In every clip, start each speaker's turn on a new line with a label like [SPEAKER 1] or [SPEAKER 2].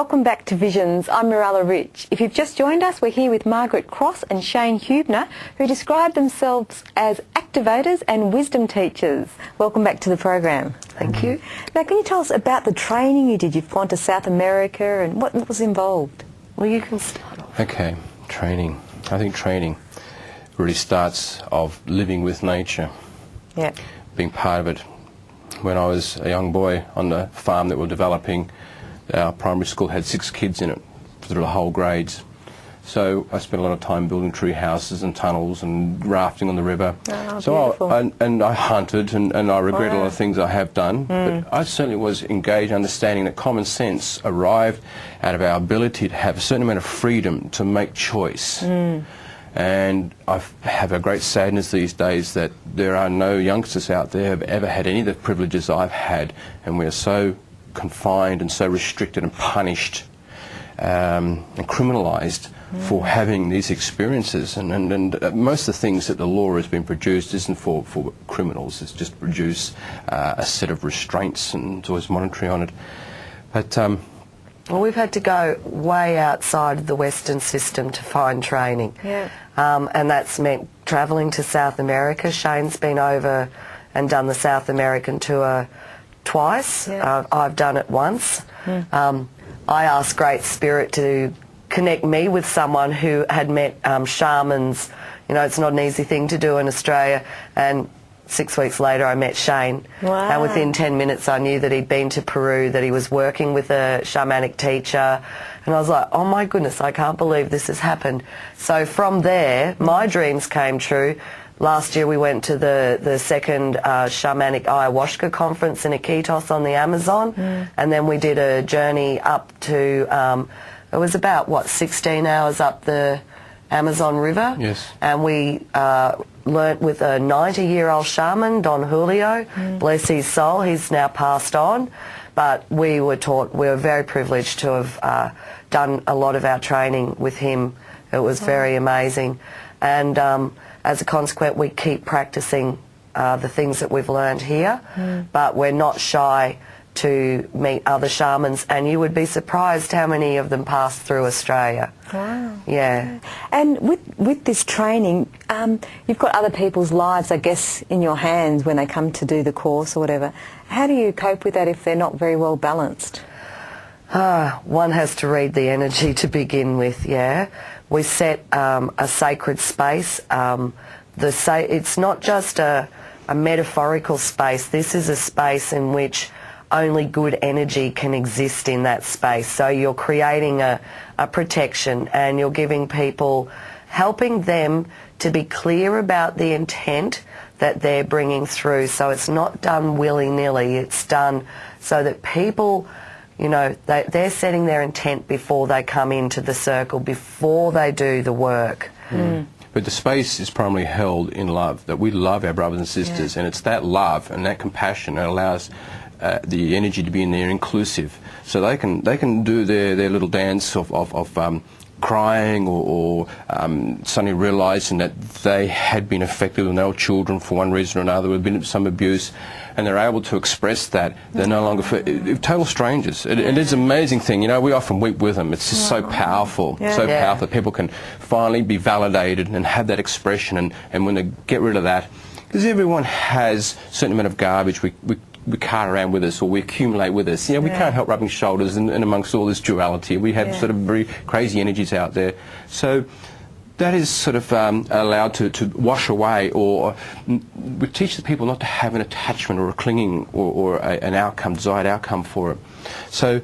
[SPEAKER 1] welcome back to Visions. I'm Mirella Rich. If you've just joined us, we're here with Margaret Cross and Shane Huebner, who describe themselves as activators and wisdom teachers. Welcome back to the program.
[SPEAKER 2] Thank you.
[SPEAKER 1] Now, can you tell us about the training you did? You've gone to South America, and what was involved?
[SPEAKER 2] Well, you can start off.
[SPEAKER 3] Okay, training. I think training really starts off living with nature, being part of it. When I was a young boy on the farm that we're developing, our primary school had 6 kids in it through the whole grades. So I spent a lot of time building tree houses and tunnels and rafting on the river.
[SPEAKER 1] Oh,
[SPEAKER 3] so I hunted and I regret a lot of things I have done, but I certainly was engaged understanding that common sense arrived out of our ability to have a certain amount of freedom to make choice. And I have a great sadness these days that there are no youngsters out there who have ever had any of the privileges I've had, and we're so confined and so restricted and punished and criminalised for having these experiences. And most of the things that the law has been produced isn't for criminals. It's just produce a set of restraints, and it's always monetary on it. But
[SPEAKER 2] well, we've had to go way outside of the Western system to find training. And that's meant travelling to South America. Shane's been over and done the South American tour twice. I've done it once. I asked Great Spirit to connect me with someone who had met shamans. You know, it's not an easy thing to do in Australia. And 6 weeks later I met Shane.
[SPEAKER 1] Wow.
[SPEAKER 2] And within 10 minutes I knew that he'd been to Peru, that he was working with a shamanic teacher. And I was like, oh my goodness, I can't believe this has happened. So from there, my dreams came true. Last year we went to the second shamanic ayahuasca conference in Iquitos on the Amazon. And then we did a journey up to, it was about, 16 hours up the Amazon River.
[SPEAKER 3] Yes.
[SPEAKER 2] And we learnt with a 90-year-old shaman, Don Julio, bless his soul, he's now passed on. But we were very privileged to have done a lot of our training with him. It was very amazing. And as a consequence, we keep practicing the things that we've learned here, but we're not shy to meet other shamans, and you would be surprised how many of them pass through Australia.
[SPEAKER 1] Wow.
[SPEAKER 2] Yeah.
[SPEAKER 1] And with this training, you've got other people's lives, I guess, in your hands when they come to do the course or whatever. How do you cope with that if they're not very well balanced?
[SPEAKER 2] One has to read the energy to begin with, We set a sacred space. It's not just a metaphorical space. This is a space in which only good energy can exist in that space. So you're creating a protection, and you're giving people, helping them to be clear about the intent that they're bringing through. So it's not done willy-nilly. It's done so that people, you know, they're setting their intent before they come into the circle, before they do the work.
[SPEAKER 3] But the space is primarily held in love, that we love our brothers and sisters, and it's that love and that compassion that allows the energy to be in there, inclusive, so they can do their little dance of crying or suddenly realising that they had been affected when they were children for one reason or another, there had been some abuse, and they're able to express that. They're no longer total strangers. It is an amazing thing. You know, we often weep with them. It's just so powerful, powerful that people can finally be validated and have that expression. And when they get rid of that, because everyone has a certain amount of garbage we cart around with us, or we accumulate with us. You know, we can't help rubbing shoulders and amongst all this duality. We have sort of very crazy energies out there. So that is sort of allowed to wash away, or we teach the people not to have an attachment or a clinging or an outcome, desired outcome for it. So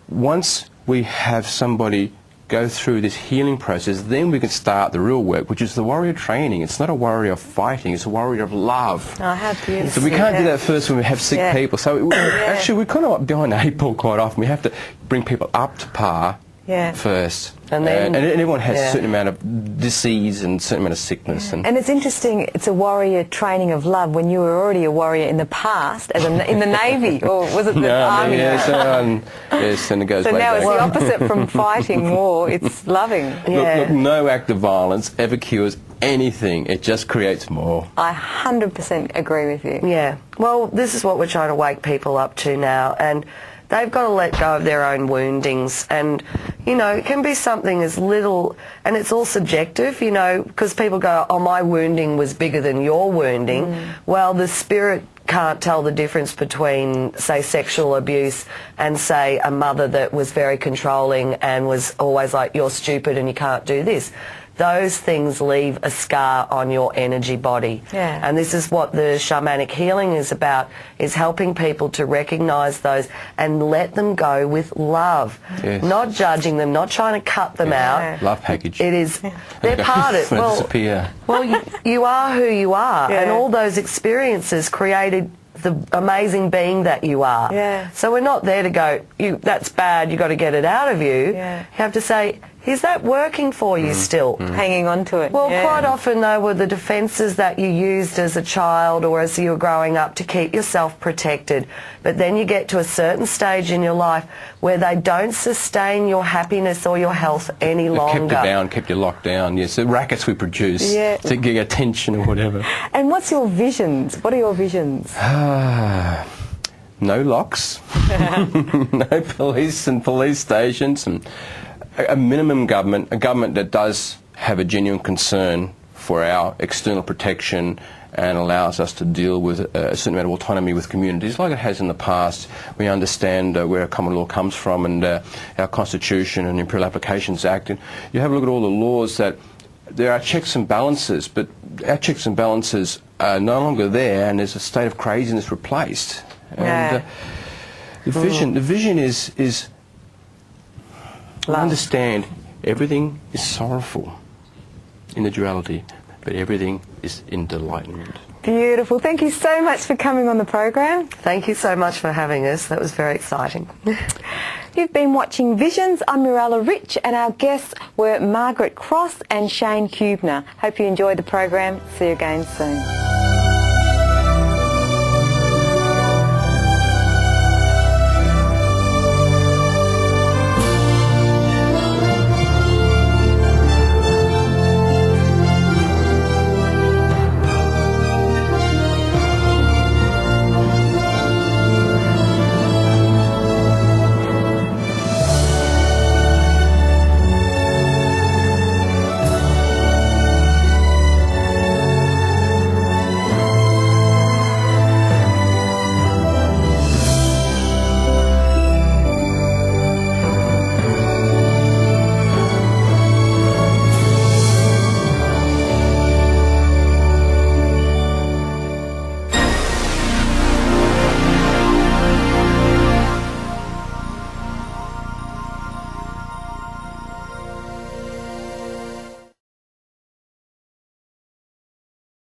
[SPEAKER 3] once we have somebody go through this healing process, then we can start the real work, which is the warrior training. It's not a warrior of fighting, it's a warrior of love.
[SPEAKER 1] Oh, how beautiful.
[SPEAKER 3] So we can't do that first when we have sick people. So actually we're kind of up behind the 8 ball quite often. We have to bring people up to par first. And then, and everyone has a certain amount of disease and a certain amount of sickness. And
[SPEAKER 1] it's interesting, it's a warrior training of love when you were already a warrior in the past, as in the Navy, or was it the Army?
[SPEAKER 3] Yes, and it goes
[SPEAKER 1] so
[SPEAKER 3] way
[SPEAKER 1] now
[SPEAKER 3] back.
[SPEAKER 1] it's the opposite from fighting war, it's loving.
[SPEAKER 3] Look, no act of violence ever cures anything, it just creates more.
[SPEAKER 1] I 100% agree with you.
[SPEAKER 2] Yeah, well, this is what we're trying to wake people up to now, and they've got to let go of their own woundings. And, you know, it can be something as little, and it's all subjective, you know, because people go, oh, my wounding was bigger than your wounding. Well, the spirit can't tell the difference between, say, sexual abuse and, say, a mother that was very controlling and was always like, you're stupid and you can't do this. Those things leave a scar on your energy body.
[SPEAKER 1] Yeah.
[SPEAKER 2] And this is what the shamanic healing is about, is helping people to recognise those and let them go with love.
[SPEAKER 3] Yes.
[SPEAKER 2] Not judging them, not trying to cut them out.
[SPEAKER 3] Love package.
[SPEAKER 2] It is, they're part of it. Well,
[SPEAKER 3] disappear.
[SPEAKER 2] well, you are who you are, and all those experiences created the amazing being that you are.
[SPEAKER 1] Yeah.
[SPEAKER 2] So we're not there to go, that's bad, you've got to get it out of you.
[SPEAKER 1] Yeah.
[SPEAKER 2] You have to say, is that working for you still?
[SPEAKER 1] Hanging on to it.
[SPEAKER 2] Well, quite often, though, were the defences that you used as a child or as you were growing up to keep yourself protected. But then you get to a certain stage in your life where they don't sustain your happiness or your health any longer.
[SPEAKER 3] Kept you down, kept you locked down. Yes, the rackets we produce to get attention or whatever.
[SPEAKER 1] And what's your visions? What are your visions?
[SPEAKER 3] No locks, no police and police stations, and a minimum government, a government that does have a genuine concern for our external protection and allows us to deal with a certain amount of autonomy with communities like it has in the past. We understand where common law comes from and our Constitution and Imperial Applications Act. And you have a look at all the laws that there are checks and balances, but our checks and balances are no longer there, and there's a state of craziness replaced. And the vision is understand everything is sorrowful in the duality, but everything is in delightment.
[SPEAKER 1] Beautiful. Thank you so much for coming on the program.
[SPEAKER 2] Thank you so much for having us. That was very exciting.
[SPEAKER 1] You've been watching Visions. I'm Mirella Rich, and our guests were Margaret Cross and Shane Huebner. Hope you enjoyed the program. See you again soon.